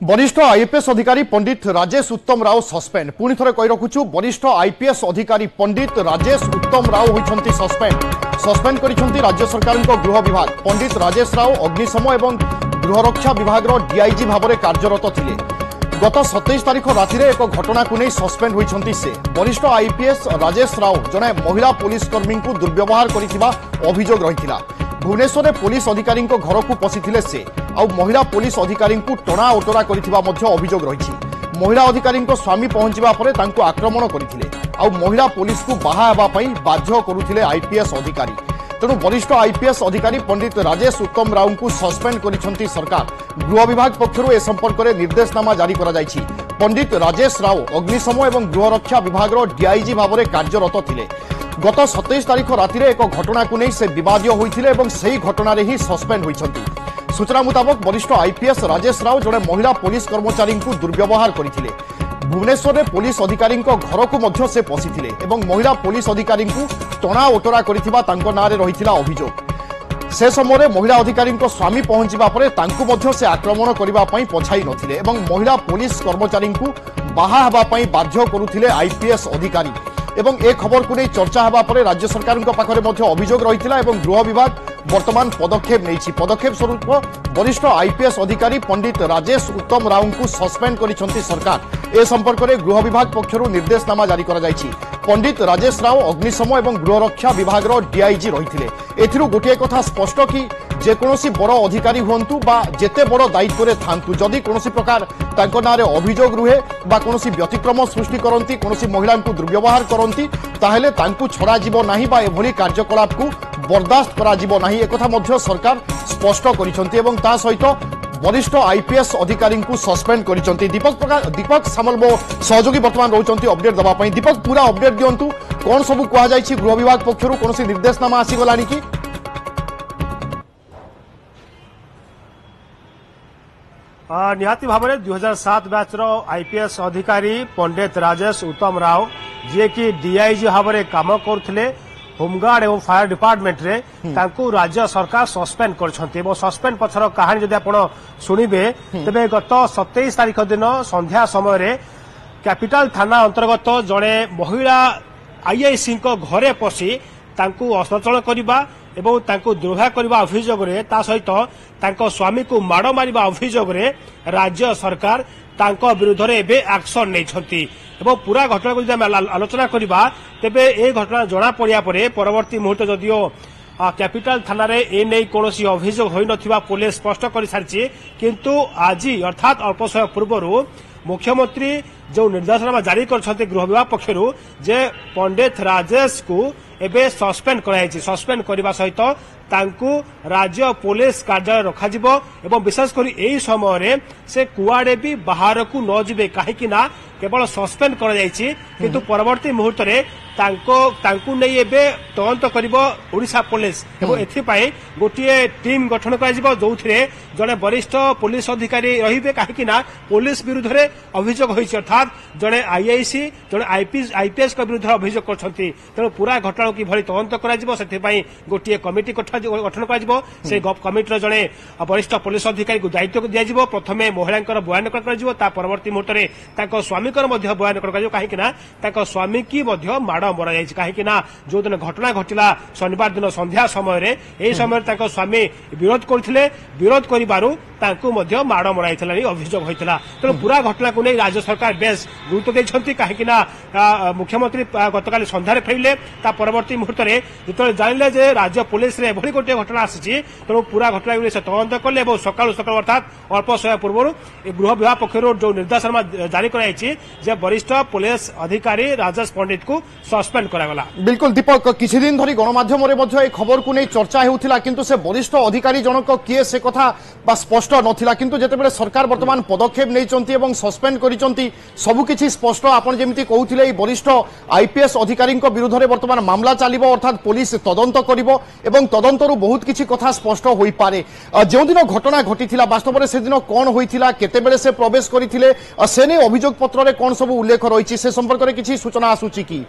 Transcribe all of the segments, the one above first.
वरिष्ठ आईपीएस अधिकारी पंडित राजेश उत्तम राव सस्पेंड पुणी थे कही रखुचु वरिष्ठ आईपीएस अधिकारी पंडित राजेश उत्तम राव होती सस्पेंड कर राज्य सरकार गृह विभाग। पंडित राजेश राव अग्निशम एवं गृहरक्षा विभाग डीआईजी भाव में कार्यरत थे। गत 27 तारिख राति एक घटना को नहीं सस्पेंड होती से। वरिष्ठ आईपीएस राजेश राव जड़े महिला पुलिसकर्मी को दुर्व्यवहार करथिबा अभियोग रही। भुवनेश्वर में पुलिस अधिकारी घर को पशिथिले से आउ महिला पुलिस अधिकारी को टणा ओटरा करथिबा मध्य अभियोग रही। महिला अधिकारी स्वामी पहुंचवा पर तांको आक्रमण करथिले आउ महिला पुलिस को बाहा हेबा पई बाध्य करुथिले आईपीएस अधिकारी। तेणु वरिष्ठ आईपीएस अधिकारी पंडित राजेश उत्तम राव को सस्पेंड करिसेंती सरकार। गृह विभाग पक्षरु ए संपर्क में निर्देशनामा जारी करा जायछि। पंडित राजेश राव अग्निशम एवं गृहरक्षा विभाग डीआईजी भाव में कार्यरत थे। गत 27 तारिख राति एक घटना को नहीं से विवादीय होइथिले एवं सही घटना ही सस्पेंड होइछंती। सूचना मुताबक वरिष्ठ आईपीएस राजेश राव जड़े महिला पुलिस कर्मचारी को दुर्व्यवहार करथिले। भुवनेश्वर में पुलिस अधिकारी घर को मध्य से पशिथिले एवं महिला पुलिस अधिकारी को टणा ओटरा करथिबा तांको नारे रहिथिला अभियोग। से समय महिला अधिकारी स्वामी पहुंचवा पर तांको मध्य से आक्रमण करबा पई पछाई नथिले एवं महिला पुलिस कर्मचारी को बाहा हेबा पई बाध्य करुथिले आईपीएस अधिकारी। एवं ए खबर को नहीं चर्चा होगा पर राज्य सरकार पाखरे अभियोग रही एवं गृह विभाग वर्तमान पदक्षेप नहीं। पदक्षेप स्वरूप वरिष्ठ आईपीएस अधिकारी पंडित राजेश उत्तम राव को सस्पेंड करिसेंती सरकार। ए संपर्क में गृह विभाग पक्षरु निर्देशनामा जारी करा जायछि। पंडित राजेश राव अग्निशम एवं गृहरक्षा विभाग डीआईजी रही। एथिरु गोटे कथा स्पष्ट कि जेकोसी बड़ अधिकारी हुंतु बा जेते बड़ दायित्व रे थांतु जदि कोनोसी प्रकार तांको नारे अभियोग रुहे बा कोनोसी व्यतिक्रम सृष्टि करंती कोनोसी महिला को दुर्व्यवहार करंती ताहेले तांकु छड़ा जीवो नाही बा एभली कार्यकलाप को बर्दाश्त करा जीवो नाही। एकथा मध्य सरकार स्पष्ट करिसंती एवं ता सहित वरिष्ठ आईपीएस अधिकारी को सस्पेंड करिसंती। दीपक सामल मो सहयोगी वर्तमान रहउचंती अपडेट दबा पई। दीपक पूरा अपडेट दियंतु कोन सब कुआ जायछि गृह विभाग पक्षरु कोनोसी निर्देशनामा आसी गलानी कि निहाती भाव में 2007 बैच आईपीएस अधिकारी पंडित राजेश उत्तम राव जी की डीआईजी भाव में काम करते होमगार्ड एवं फायर डिपार्टमेंट रे तांको राज्य सरकार सस्पेंड करछंती। सस्पेंड पछर कहानी जदि आपण सुनिबे तबे गत 27 तारिख दिन संध्या समय रे कैपिटल थाना अंतर्गत जड़े महिला आईआईसी घरे पशि तांको असचल करबा एवं तांको दुर्व्यवहार करबा अभियोग रे ता सहित तांको स्वामी को माड़ मारिबा अभियोग रे राज्य सरकार तांको विरुद्ध रे एबे एक्शन नै एवं पूरा घटना को जब आलोचना करबा तेबे ए घटना जना पड़िया परे परवर्ती मुहूर्त जदियो कैपिटल थाना रे ए नै कोनोसी अभियोग होई नथिबा पुलिस स्पष्ट कर सारिछि। किंतु आज अर्थात अल्प समय पूर्व मुख्यमंत्री जो निर्देशनामा जारी करछन्ते गृह विभाग पक्षरु जे पंडित राजेश को एबे सस्पेंड कराइछि। सस्पेंड करबा सहित तांकु राज्य पुलिस कार्यालय रखाजिबो एवं विशेषकर एही समय रे से कुआडे भी बाहर को न जिबे काहेकि ना केवल सस्पेंड करा जायछि किंतु परवर्ती मुहूर्त रे तांकु नै एबे तदंत करिवो ओडिशा पुलिस एवं एथि पई गोटिए टीम गठन करा जिवो जोथिरे जने वरिष्ठ पुलिस अधिकारी रहिबे काहेकि ना पुलिस विरुद्ध रे अभियोग होइछि अर्थात जने आईआईसी जने आईपीएस का विरुद्ध अभियोग करछन्ती। तेणु पूरा घटना की भली तदंत करा जिवो सेथि पई गोटिए कमिटी गठन करा जिवो। से कमिटीर जने वरिष्ठ पुलिस अधिकारी को दायित्व दिया जिवो। प्रथमे महिलांकर बयान करा जिवो ता परवर्ती मुहूर्त रे ताको स्वामीकर मध्य बयान करा जिवो काहेकि ना ताको स्वामी की मध्य माड़ मरा जायछि। काहेकि ना जो दिन घटना घटिला शनिवार दिन संध्या समय रे एही समय ताको स्वामी विरोध करथिले विरोध करिबारु तांकु मध्य माड़ मराइथिला अभियोग होइथिला। तेणु पूरा घटना को नहीं राज्य सरकार बेस गुरुत्व देछंती काहेकि ना मुख्यमंत्री गतकाली संध्यारे फेरिले ता परवर्ती मुहूर्त रे जेतले जानिले जे राज्य पुलिस रे एभली गोटे घटना आसीछि तेणु पूरा घटना को से तदंत कले एवं सकाळु सकाळु अर्थात अल्प समय पूर्व गृह विभाग पक्षरु जो निर्देशनामा जारी कराइछि जे वरिष्ठ पुलिस अधिकारी राजेश पंडित को सस्पेंड करागला। बिल्कुल दीपक किछि दिन धरी गणमाध्यम रे मध्य ए खबर को नहीं चर्चा हेउथिला किंतु से वरिष्ठ अधिकारी जनक किए से कथा बा स्पष्ट नथिला किंतु जेतेबेले सरकार वर्तमान पदक्षेप नैचंती एवं सस्पेंड करिसंती सबु किछि स्पष्ट। आपण जेमिति कहउथिले वरिष्ठ आईपीएस अधिकारी विरुद्ध रे वर्तमान मामला चलिबो अर्थात पुलिस तदंत करिवो एवं तदंतरु बहुत किछि कथा स्पष्ट होई पारे। जो दिन घटना घटिथिला वास्तव में से दिन कोन होइथिला केतेबेले से प्रवेश करिथिले से नै अभियोग पत्र रे कोन सब उल्लेख रहिछि से संपर्क रे किछि सूचना आसुछि कि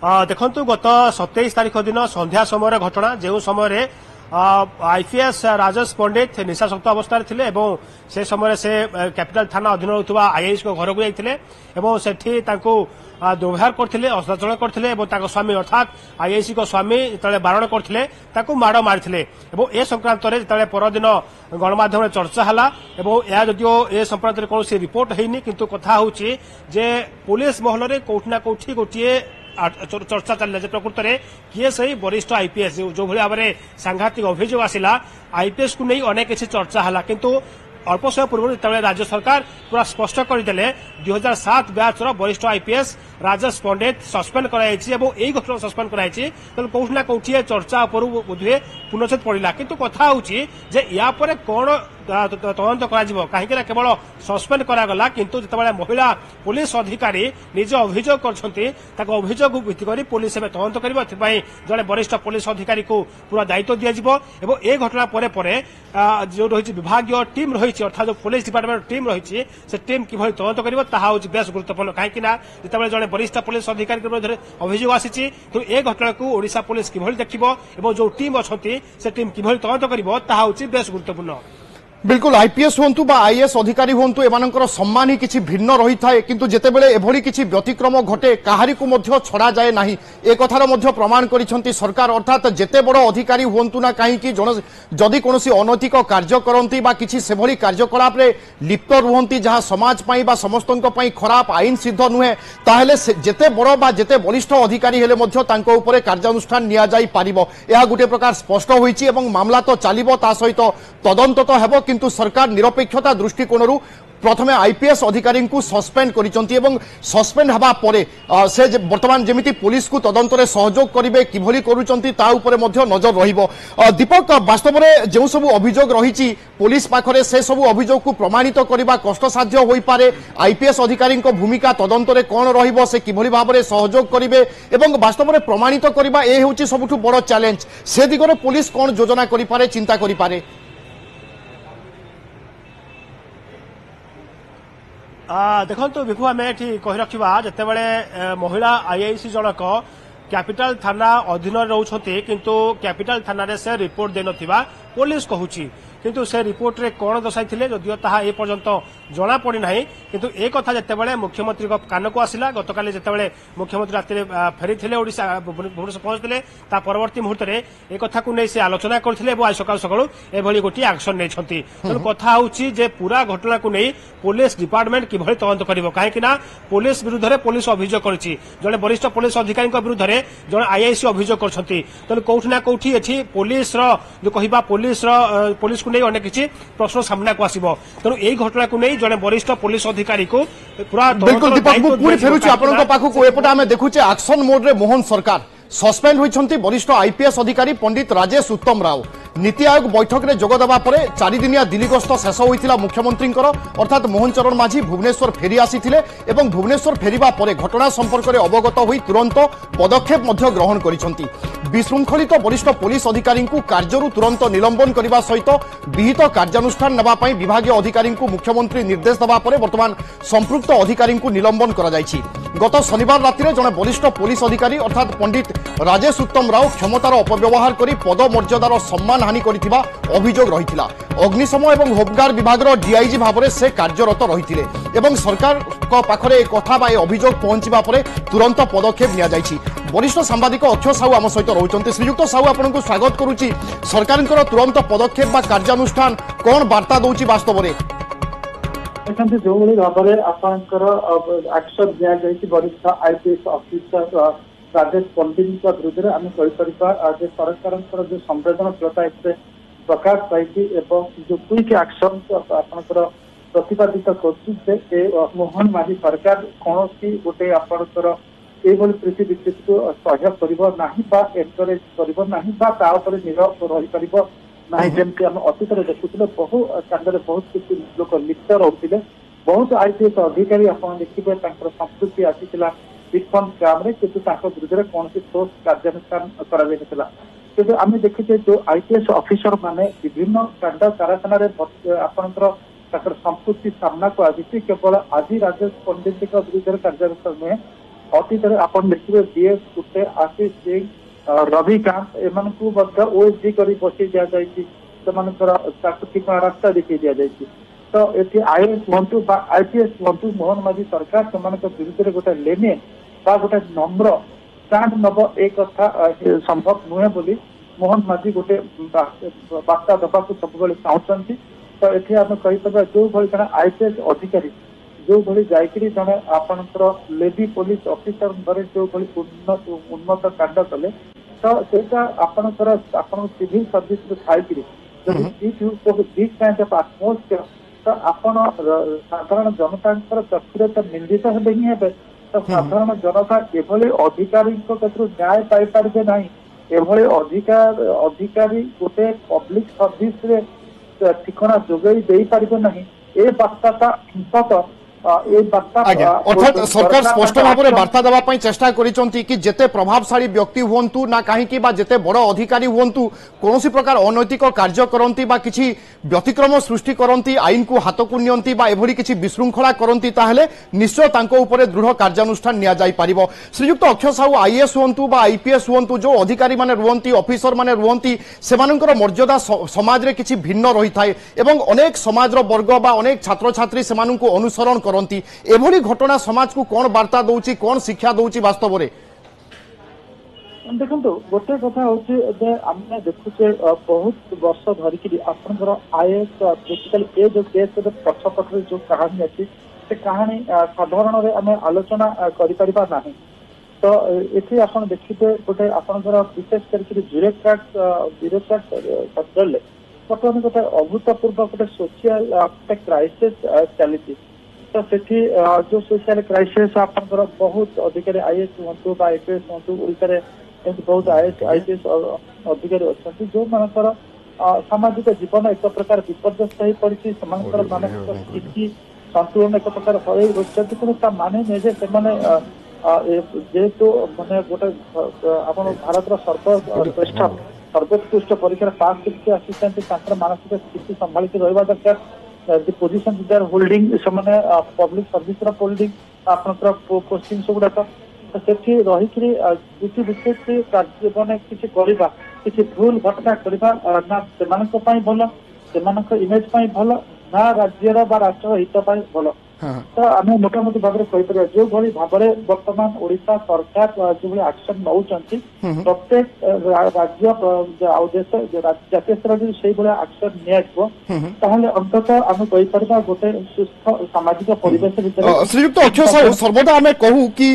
देखु गत 27 तारिख दिन संध्या समय घटना जो समय आईपीएस राजेश पंडित निशाशक्त अवस्था थे से समय से कैपिटल थाना अधीन होता आईआईसी घर को जाते सेठी दुर्व्यवहार करते अश्लील करते स्वामी अर्थात आईआईसी स्वामी जो बारण करते माड़ मारी ए संक्रांत में परदिन गणमाध्यम चर्चा है जदियो ए संक्रांत में कौन रिपोर्ट होनी किंतु कथा हूँ जे पुलिस महल में कौटिना कौटी गोटे चर्चा चलिए प्रकृत में किए सही वरिष्ठ आईपीएस जो भाव में सांघातिक अभियोग आसला आईपीएस को नहीं अनेक किसी चर्चा है किंतु अल्प समय पूर्व जो राज्य सरकार पूरा स्पष्ट करदे 2007 बैच वरिष्ठ आईपीएस राजेश पंडित सस्पेंड कराई घटना सस्पेंड कराई कौटिना कौटी चर्चा बोधे पुनश्चेद पड़ा किंतु कथा हूँ या कौन तदंत कहीं केवल सस्पेंड करागला किंतु जिते महिला पुलिस अधिकारी निज अभियोग कर अभियोग भित्ति कर पुलिस तदंत कर जड़े वरिष्ठ पुलिस अधिकारी को पूरा दायित्व दिज्व ए घटना जो रही विभाग टीम रही अर्थात जो पुलिस डिपार्टमेंट टीम रही से टीम किभली तदंत कर बेस गुरुत्वपूर्ण कहीं जिते जड़े वरिष्ठ पुलिस अधिकारी विरोध में अभियोग आसी तो ए घटना को ओडिशा पुलिस किभली देखिबो जो टीम अच्छा से टीम किभली तदंत कर बेस गुरुत्वपूर्ण। बिल्कुल आईपीएस हूँ बा आईएएस अधिकारी हूँ एमानकर सम्मान ही किछि भिन्न रही थाए किंतु जेतेबेले एभली किछि व्यतिक्रम घटे काहारी को मध्य छड़ा जाए नाही ए कथार मध्य प्रमाण करिसेंती सरकार अर्थात जेते बड़ अधिकारी हुंतु ना कहीं जदि कोनोसी अनैतिक कार्य करंती बा किछि सेभली कार्यकलाप रे लिप्त रुहंती जहां समाज पई बा समस्तंक पई खराब आईन सिद्ध नुहे ताहेले जेते बड़ बा जेते वरिष्ठ अधिकारी हेले मध्य तांको उपरे कार्यानुष्ठान निया जाई पारिबो एहा गुटे प्रकार स्पष्ट होईछि एवं मामला तो चलिबो ता सहित तदंत तो हेबो किंतु सरकार निरपेक्षता दृष्टिकोण प्रथमे आईपीएस अधिकारी को सस्पेंड करिसंती एवं सस्पेंड हबा परे से वर्तमान जेमिति पुलिस को तदंत रे सहयोग करिवे किभली करूचंती ता उपरे मध्य नजर रहिबो। दीपक वास्तव में जो सब अभियोग रहिछि पुलिस पाखरे से सब अभियोग को प्रमाणित करबा कष्टसाध्य होई पारे आईपीएस अधिकारी भूमिका तदंत रे कोन रहिबो से किभली भाव में सहयोग करिवे एवं वास्तव में प्रमाणित करबा ए होछि सबुठु बड़ चैलेंज से दिगरे पुलिस कोन योजना करि पारे चिंता करि पारे। देखो विभु आम ये कही रखा जिते महिला आईआईसी जनक कैपिटल थाना अधीन रोचे किंतु कैपिटल थाना से रिपोर्ट दे नथिबा पुलिस कहूँ किंतु से रिपोर्ट रे कौन दर्शाई जदियो ताहा ए पर्यंत जना पड़ी ना किंतु ए कथा जिते मुख्यमंत्री कान को आसला गतकाली जिते मुख्यमंत्री राति फेरी थे ओडिशा भुवनेश्वर पहुंचते परवर्ती मुहूर्त में एक कथा को नहीं से आलोचना करते आज सकाल सकाल एभली गोटे एक्शन नहीं तेणु कथा हूँ पूरा घटना को नहीं पुलिस डिपार्टमेंट किभली तदंत कर कहीं पुलिस विरुद्ध में पुलिस अभियोग करिछि जड़े वरिष्ठ पुलिस अधिकारी विरुद्ध में जड़े आईआईसी अभियोग करछंती तेणु कौटिना कौटी एठी पुलिस जो कहबा पुलिस को नहीं अनेक किसी प्रश्न सामना को आसिबो तेणु एई घटना को नहीं जड़े वरिष्ठ पुलिस अधिकारी को पूरा बिल्कुल दीपक मु पूरी फेरुछि आपनका पाखु एपटा आमे देखुचे एक्शन मोड रे मोहन सरकार सस्पेंड होइछंती वरिष्ठ आईपीएस अधिकारी पंडित राजेश उत्तम राव नीति आयोग बैठक में जोगदेवा 4 दिनिया दिल्ली गस्त शेष होता मुख्यमंत्री अर्थात मोहन चरण माझी भुवनेश्वर फेरी आसीथिले एवं भुवनेश्वर फेरिबा परे घटना संपर्क में अवगत होई तुरंत पदक्षेप मध्य ग्रहण करिसंती विशृंखलित वरिष्ठ पुलिस अधिकारी कार्यरू तुरंत निलंबन करने सहित विहित कार्यानुष्ठान नेबा पई विभागीय अधिकारी मुख्यमंत्री निर्देश देवा परे वर्तमान संपृक्त अधिकारी निलंबन करा जायछि। गत शनिवार राति जड़े वरिष्ठ पुलिस अधिकारी अर्थात पंडित राजेश उत्तम राव क्षमतार अपव्यवहार करी पद मर्यादार सम्मान हानि करिथिबा अभियोग रहिथिला। अग्निशम एवं होमगार्ड विभागर डीआईजी भाव में से कार्यरत रहिथिले एवं सरकार को पाखरे कथा बा अभियोग पहुंचीबा परे तुरंत पदक्षेप निया जायछि। वरिष्ठ सांबादिक अक्षय साहू आम सहित रोचंती श्रीयुक्त साहू आपनको स्वागत करुछि। सरकारଙ୍କର तुरंत पदक्षेप बा कार्यानुष्ठान कोन वार्ता दउछि वास्तव में देखते जो भाव में आपंकर एक्शन दि वरिष्ठ आईपीएस ऑफिसर राजेश पंडित विरुद्ध में आम कहीपर सरकार जो संवेदनशीलता प्रकाश पाई जो क्विक एक्शन आपंकर प्रतिपादित कर मोहन माझी सरकार कौन गोटे आपंकर यह प्रीतिविच्छेद को सह्य कर एनकरेज कर नीरव रही पार ना जमी आम अतीत देखुले बहु कांड बहुत किसी लोक लिप्त रोते बहुत आईपीएस अधिकारी आप देखिए संस्कृति आसीला चिटफंड स्काम किंतु विरुद्ध में कौन ठोस कार्यानुष्ठान कर आम देखीचे जो आईपीएस ऑफिसर माने विभिन्न कांड कारखाना आपंकर संस्कृति सामना को आसी केवल आज राजेश पंडित विरुद्ध कार्यानुष्ठान नुहे अतीत आप देखिए बीएस गुटे आशीष सिंह रविकांत एमानकु मध्य ओएसडी करी बसई दिया जायछि सेमानकर ताकु ठिकाना रास्ता देखै दिया जायछि तो एथि आईएएस हंतु बा आईपीएस हंतु मोहन माझी सरकार सेमानक विरुद्ध गोटे लेने बा गोटे नम्र स्टैंड नब एक कथा संभव नुहे बोली मोहन माझी गोटे बार्ता देवाक सब चाहते तो ये आम कहीपर जो भाई जन आईपीएस अधिकारी जो भाई जाकि जड़े आपणकर लेडी पुलिस ऑफिसर घरे जो भाई उन्नत कांड कले तो सेटा आपणकर आपण सिविल सर्विस थाई आत्मोस्फियर तो आपण साधारण जनता चक्षुरे तो निंदित हेबे ही हेबे तो साधारण जनता एभली अधिकारी न्याय पाई पारे ना एभली अधिकारी गोटे पब्लिक सर्विस रे ठिकाना जोगई दे पारिबे नहीं ए बार्ता अंतत अर्थात सरकार स्पष्ट भाव में वार्ता देवाई चेष्टा करिसंती कि जेते प्रभावशाली व्यक्ति हुंतु ना कहीं बा जेते बड़ अधिकारी हुंतु कौन प्रकार अनैतिक कार्य करती बा किछि व्यतिक्रम सृष्टि करती आईन को हाथ को नियंती बा एभली किछि विशृंखला करती ताहले निश्चय तांको उपरे दृढ़ कार्यानुष्ठान निया जाई परिबो। श्रीयुक्त अक्षय साहू आईएएस हुंतु बा आईपीएस हुंतु जो अधिकारी माने रुहंती ऑफिसर माने रुहंती सेमानकर मर्यादा समाज रे किछि भिन्न रही थाए एवं अनेक समाजर वर्ग बा अनेक छात्र छात्री सेमानंकु अनुसरण करती एभली घटना समाज को कौन वार्ता दौची कौन शिक्षा दौची वास्तव में देखो गोटे कथा हूँ आम देखुचे बहुत वर्ष धरिकी आपंकर आईएएस बेसिकली ये जो केस पछपटे जो कहानी अच्छी से कहानी साधारण आम आलोचना करा तो ये आप देखिए गोटे आपंकर विशेष करके ब्यूरोक्राट सेक्टर बर्तमान गोटे अभूतपूर्व गोटे सोशियल क्राइसिस चली तो सेठी जो सोशल क्राइसिस आपंकर बहुत अधिकारी आईएएस हूँ आईपीएस हूँ ओडिशा बहुत आईपीएस अधिकारी अच्छा जो मानकर सामाजिक जीवन एक प्रकार विपर्यस्त हो पड़ी मानसिक स्थिति संतुलन एक प्रकार हरई बच्चा माने नहीं जेहेतु मानने गोटे आप भारत सर्वश्रेष्ठ सर्वोत्कृष्ट परीक्षा पास करके आसी मानसिक स्थिति संभाली रहा दरकार the position they are holding ସେମାନେ public service ର holding ଆପଣଙ୍କର ପୋଷ୍ଟିଂ ସବୁ ଗୁଡାକ ତ ସେଠି ରହିକିରି କିଛି ବିଶେଷ କାର୍ଯ୍ୟ ମାନେ କିଛି କରିବା କିଛି ଭୁଲ ଘଟଣା କରିବା ନା ସେମାନଙ୍କ ପାଇଁ ଭଲ ସେମାନଙ୍କ ଇମେଜ ପାଇଁ ଭଲ ନା ରାଜ୍ୟର ବା ରାଷ୍ଟ୍ରର ହିତ ପାଇଁ ଭଲ तो आम मोटामोटी भाव में कहीपर जो भाई भाव में बर्तमान ओडिशा सरकार जो भाई एक्शन नौ प्रत्येक राज्य देश जातीय स्तर से एक्शन नि अंतत आम कहीपर गोटे सुस्थ सामाजिक परिवेश श्रीयुक्त अक्षय साहू सर्वदा आम कहू कि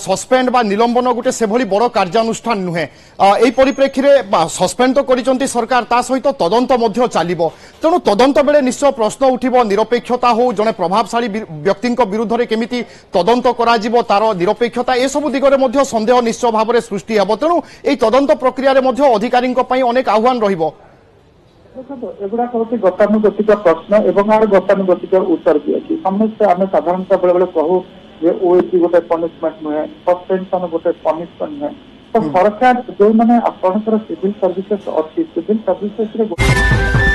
सस्पेंड बा निलंबन गोटे से भली बड़ कार्यानुष्ठान नुहे एई परिप्रेक्षी रे सस्पेंड तो करिसंती सरकार ता सहित तदंत मध्य चलिबो तेणु तदंत बेले निश्चय प्रश्न उठिबो निरपेक्षता हो जने प्रभावशाली व्यक्ति विरुद्ध रे केमिति तदंत करा जिवो तार निरपेक्षता ए सब दिगरे मध्य संदेह निश्चय भाव में सृष्टि हेबो तेणु एई तदंत प्रक्रिया रे मध्य अधिकारी पई अनेक आह्वान रहिबो एगुड़ा हूँ गतानुगतिक प्रश्न एवं आर गतानुगतिक उत्तर भी अच्छी समस्या आम साधारणतः बेले बेले कहू जे ओएसी गोटे पनिशमेंट नुहे सस्पेंशन गोटे पनिशमेंट नुहे तो सरकार जो मैंने आपंकर सिविल सर्विसेस अच्छी सिविल सर्विसेस